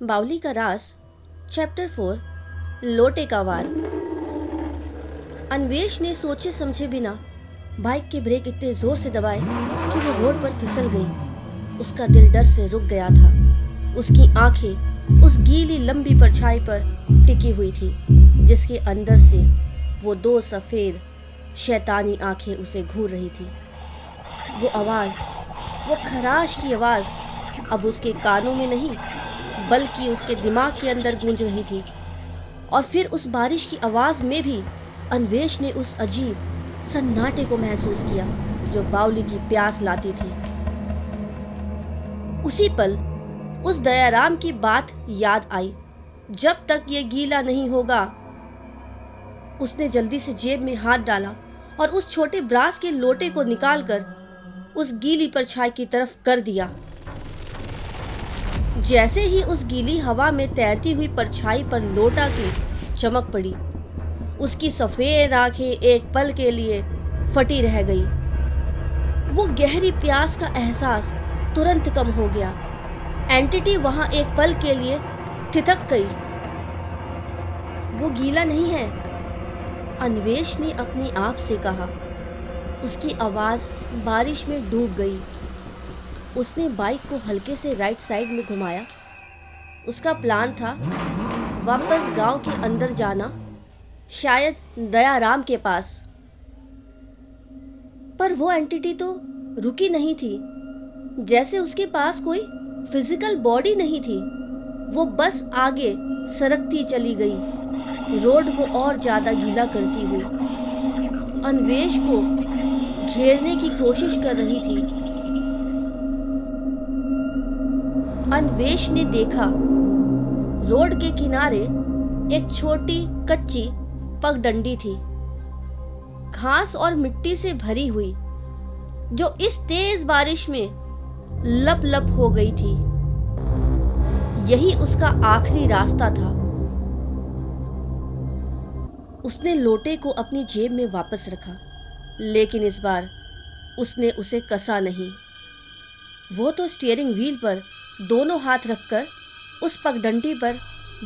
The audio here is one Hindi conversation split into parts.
बावली का राज चैप्टर 4 लोटे का वार। अन्वेष ने सोचे समझे बिना बाइक के ब्रेक इतने जोर से दबाए कि वो रोड पर फिसल गई। उसका दिल डर से रुक गया था। उसकी आंखें उस गीली लंबी परछाई पर टिकी हुई थी जिसके अंदर से वो दो सफेद शैतानी आंखें उसे घूर रही थी। वो आवाज, वो खराश की आवाज अब उसके कानों में नहीं बल्कि उसके दिमाग के अंदर गूंज रही थी। और फिर उस बारिश की आवाज में भी अन्वेष ने उस अजीब सन्नाटे को महसूस किया जो बावली की प्यास लाती थी। उसी पल उस दयाराम की बात याद आई, जब तक ये गीला नहीं होगा। उसने जल्दी से जेब में हाथ डाला और उस छोटे ब्रास के लोटे को निकालकर उस गीली परछाई की तरफ कर दिया। जैसे ही उस गीली हवा में तैरती हुई परछाई पर लोटा की चमक पड़ी, उसकी सफेद आंखें एक पल के लिए फटी रह गई। वो गहरी प्यास का एहसास तुरंत कम हो गया। एंटिटी वहां एक पल के लिए ठिठक गई। वो गीला नहीं है, अन्वेष ने अपनी आप से कहा। उसकी आवाज बारिश में डूब गई। उसने बाइक को हल्के से राइट साइड में घुमाया। उसका प्लान था वापस गांव के अंदर जाना, शायद दयाराम के पास। पर वो एंटिटी तो रुकी नहीं थी, जैसे उसके पास कोई फिजिकल बॉडी नहीं थी। वो बस आगे सरकती चली गई, रोड को और ज्यादा गीला करती हुई। अन्वेष को घेरने की कोशिश कर रही थी। अन्वेष ने देखा रोड के किनारे एक छोटी कच्ची पगडंडी थी, घास और मिट्टी से भरी हुई, जो इस तेज बारिश में लप लप हो गई थी। यही उसका आखिरी रास्ता था। उसने लोटे को अपनी जेब में वापस रखा, लेकिन इस बार उसने उसे कसा नहीं। वो तो स्टीयरिंग व्हील पर दोनों हाथ रखकर उस पगडंडी पर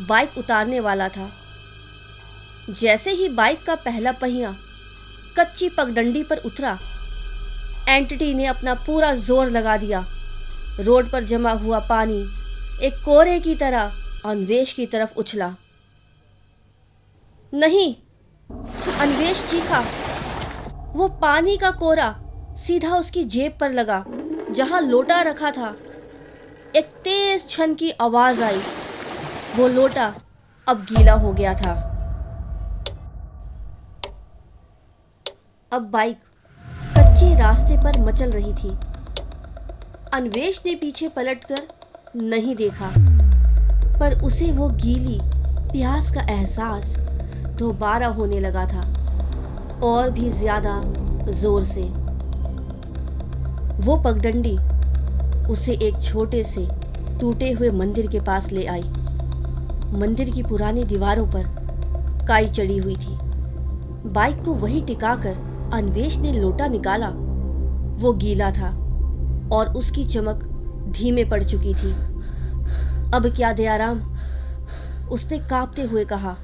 बाइक उतारने वाला था। जैसे ही बाइक का पहला पहिया कच्ची पगडंडी पर उतरा, एंटिटी ने अपना पूरा जोर लगा दिया। रोड पर जमा हुआ पानी एक कोरे की तरह अन्वेष की तरफ उछला। नहीं, अन्वेष चीखा। वो पानी का कोरा सीधा उसकी जेब पर लगा जहां लोटा रखा था। एक तेज छन की आवाज आई। वो लोटा अब गीला हो गया था। अब बाइक कच्चे रास्ते पर मचल रही थी। अन्वेष ने पीछे पलटकर नहीं देखा, पर उसे वो गीली प्यास का एहसास दोबारा होने लगा था, और भी ज्यादा जोर से। वो पगडंडी उसे एक छोटे से टूटे हुए मंदिर के पास ले आई। मंदिर की पुरानी दीवारों पर काई चढ़ी हुई थी। बाइक को वहीं टिकाकर अन्वेष ने लोटा निकाला। वो गीला था और उसकी चमक धीमे पड़ चुकी थी। अब क्या दयाराम? उसने कांपते हुए कहा।